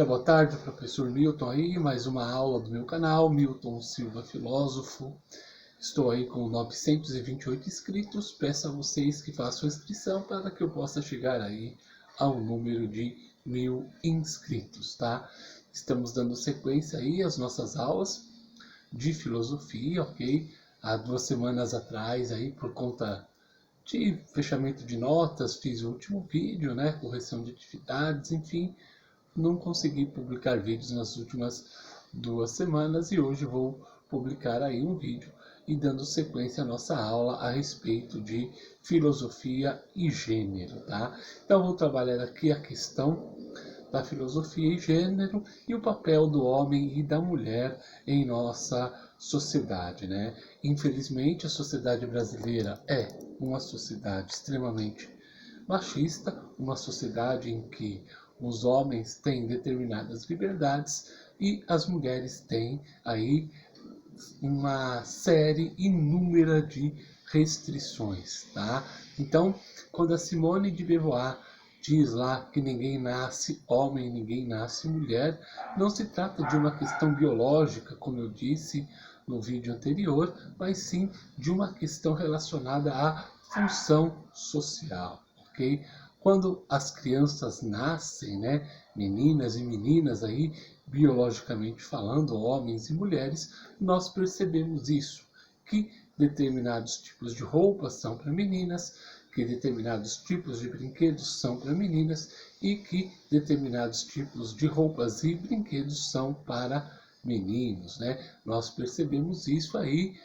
galera, boa tarde, professor Milton aí, mais uma aula do meu canal, Milton Silva Filósofo. Estou aí com 928 inscritos, peço a vocês que façam inscrição para que eu possa chegar aí ao número de 1000 inscritos, tá? Estamos dando sequência aí às nossas aulas de filosofia, ok? Há 2 semanas atrás aí, por conta de fechamento de notas, fiz o último vídeo, né? Correção de atividades, enfim. Não consegui publicar vídeos nas últimas 2 semanas e hoje vou publicar aí um vídeo e dando sequência à nossa aula a respeito de filosofia e gênero, tá? Então vou trabalhar aqui a questão da filosofia e gênero e o papel do homem e da mulher em nossa sociedade, né? Infelizmente a sociedade brasileira é uma sociedade extremamente machista, uma sociedade em que os homens têm determinadas liberdades e as mulheres têm aí uma série inúmera de restrições, tá? Então, quando a Simone de Beauvoir diz lá que ninguém nasce homem, ninguém nasce mulher, não se trata de uma questão biológica, como eu disse no vídeo anterior, mas sim de uma questão relacionada à função social, ok? Quando as crianças nascem, né, meninas e meninas aí, biologicamente falando, homens e mulheres, nós percebemos isso, que determinados tipos de roupas são para meninas, que determinados tipos de brinquedos são para meninas e que determinados tipos de roupas e brinquedos são para meninos, né? Nós percebemos isso aí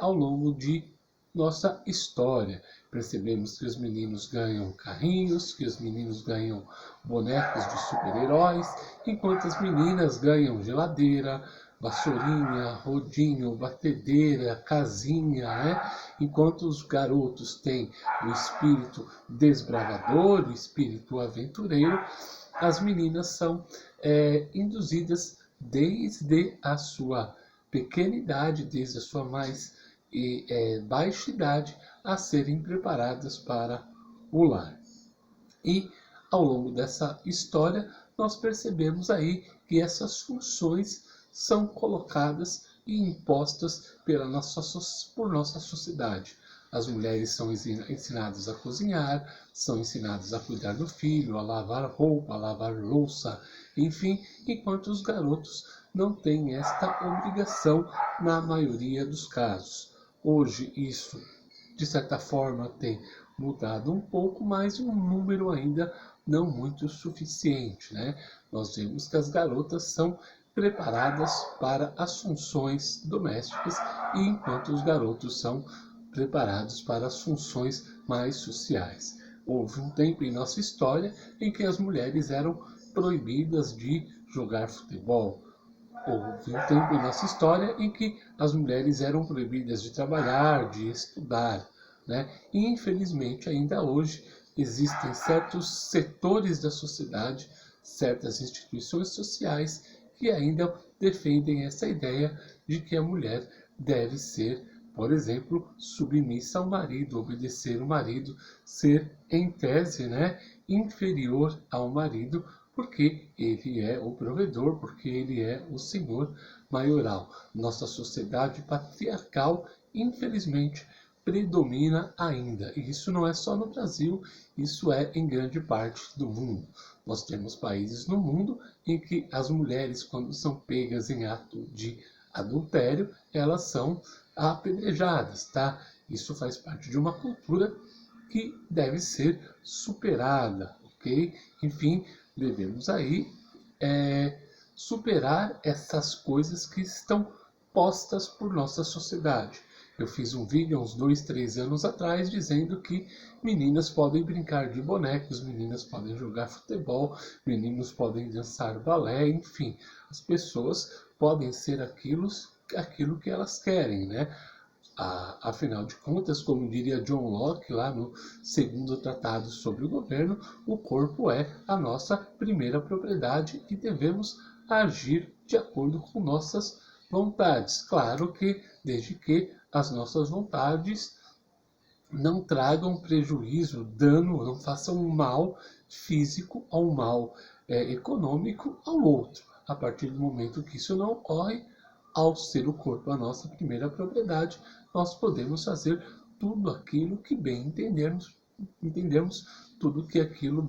ao longo de nossa história. Percebemos que os meninos ganham carrinhos, que os meninos ganham bonecos de super-heróis, enquanto as meninas ganham geladeira, vassourinha, rodinho, batedeira, casinha, né? Enquanto os garotos têm o espírito desbravador, o espírito aventureiro, as meninas são induzidas desde a sua pequena idade, desde a sua mais baixa idade, a serem preparadas para o lar. E ao longo dessa história, nós percebemos aí que essas funções são colocadas e impostas por nossa sociedade. As mulheres são ensinadas a cozinhar, são ensinadas a cuidar do filho, a lavar roupa, a lavar louça, enfim, enquanto os garotos não têm esta obrigação na maioria dos casos. Hoje isso, de certa forma, tem mudado um pouco, mas um número ainda não muito suficiente, né? Nós vemos que as garotas são preparadas para as funções domésticas, e enquanto os garotos são preparados para as funções mais sociais. Houve um tempo em nossa história em que as mulheres eram proibidas de jogar futebol. Houve um tempo em nossa história em que as mulheres eram proibidas de trabalhar, de estudar, né? E infelizmente ainda hoje existem certos setores da sociedade, certas instituições sociais que ainda defendem essa ideia de que a mulher deve ser, por exemplo, submissa ao marido, obedecer o marido, ser, em tese, né, inferior ao marido, porque ele é o provedor, porque ele é o senhor maioral. Nossa sociedade patriarcal, infelizmente, predomina ainda. E isso não é só no Brasil, isso é em grande parte do mundo. Nós temos países no mundo em que as mulheres, quando são pegas em ato de adultério, elas são apedrejadas, tá? Isso faz parte de uma cultura que deve ser superada, ok? Enfim, devemos aí superar essas coisas que estão postas por nossa sociedade. Eu fiz um vídeo há uns 2, 3 anos atrás dizendo que meninas podem brincar de bonecos, meninas podem jogar futebol, meninos podem dançar balé, enfim. As pessoas podem ser aquilo que elas querem, né? Afinal de contas, como diria John Locke lá no segundo tratado sobre o governo, o corpo é a nossa primeira propriedade e devemos agir de acordo com nossas vontades. Claro que, desde que as nossas vontades não tragam prejuízo, dano, não façam um mal físico ou um mal econômico ao outro. A partir do momento que isso não ocorre, ao ser o corpo a nossa primeira propriedade, nós podemos fazer tudo aquilo que bem entendermos tudo que aquilo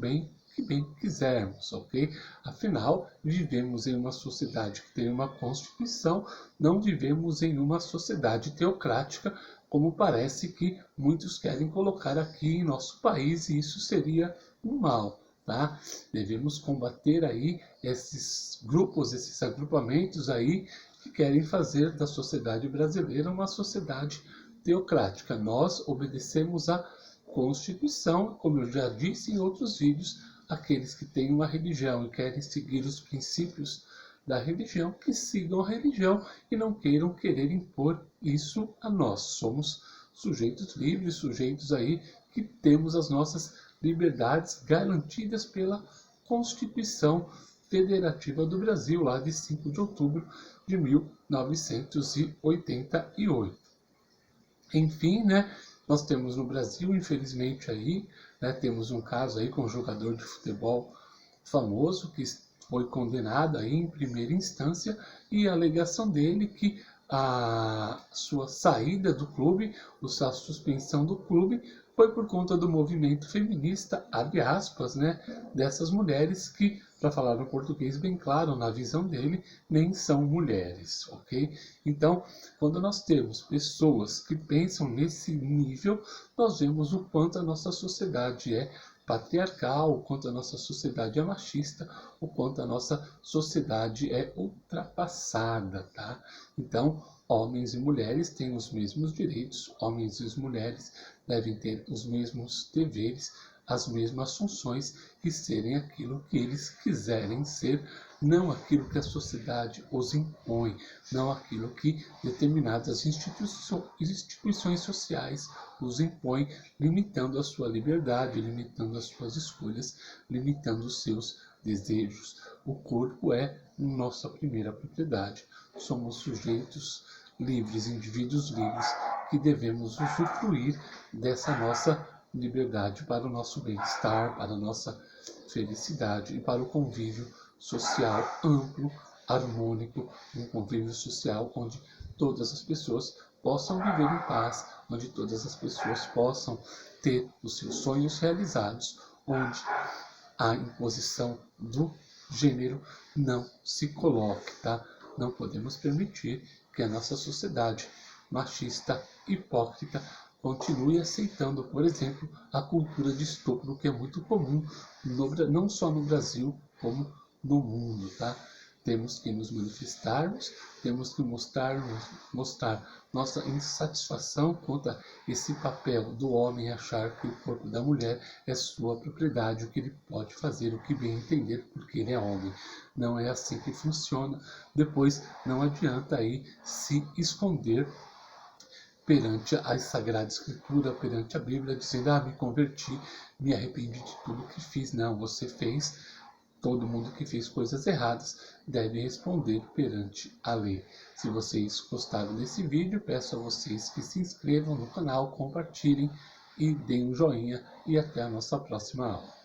que bem quisermos, ok? Afinal, vivemos em uma sociedade que tem uma Constituição, não vivemos em uma sociedade teocrática, como parece que muitos querem colocar aqui em nosso país, e isso seria um mal. Tá? Devemos combater aí esses grupos, esses agrupamentos aí que querem fazer da sociedade brasileira uma sociedade teocrática. Nós obedecemos à Constituição, como eu já disse em outros vídeos, aqueles que têm uma religião e querem seguir os princípios da religião, que sigam a religião e não querer impor isso a nós. Somos sujeitos livres, sujeitos aí que temos as nossas liberdades garantidas pela Constituição Federativa do Brasil, lá de 5 de outubro de 1988. Enfim, né, nós temos no Brasil, infelizmente, aí, né, temos um caso aí com um jogador de futebol famoso que foi condenado aí em primeira instância, e a alegação dele que a sua saída do clube, a suspensão do clube, foi por conta do movimento feminista, abre aspas, né, dessas mulheres que, para falar no português bem claro, na visão dele, nem são mulheres, ok? Então, quando nós temos pessoas que pensam nesse nível, nós vemos o quanto a nossa sociedade é patriarcal, o quanto a nossa sociedade é machista, o quanto a nossa sociedade é ultrapassada, tá? Então, homens e mulheres têm os mesmos direitos, homens e mulheres devem ter os mesmos deveres, as mesmas funções e serem aquilo que eles quiserem ser, não aquilo que a sociedade os impõe, não aquilo que determinadas instituições sociais os impõem, limitando a sua liberdade, limitando as suas escolhas, limitando os seus desejos. O corpo é nossa primeira propriedade. Somos sujeitos livres, indivíduos livres, que devemos usufruir dessa nossa liberdade para o nosso bem-estar, para a nossa felicidade e para o convívio social amplo, harmônico, um convívio social onde todas as pessoas possam viver em paz, onde todas as pessoas possam ter os seus sonhos realizados, onde a imposição do gênero não se coloque, tá? Não podemos permitir que a nossa sociedade machista, hipócrita, continue aceitando, por exemplo, a cultura de estupro, que é muito comum, não só no Brasil, como no mundo, tá? Temos que nos manifestarmos, temos que mostrar nossa insatisfação quanto a esse papel do homem achar que o corpo da mulher é sua propriedade, o que ele pode fazer, o que bem entender, porque ele é homem. Não é assim que funciona. Depois, não adianta aí se esconder perante a Sagrada Escritura, perante a Bíblia, dizendo, me converti, me arrependi de tudo que fiz. Não, você fez. Todo mundo que fez coisas erradas deve responder perante a lei. Se vocês gostaram desse vídeo, peço a vocês que se inscrevam no canal, compartilhem e deem um joinha, e até a nossa próxima aula.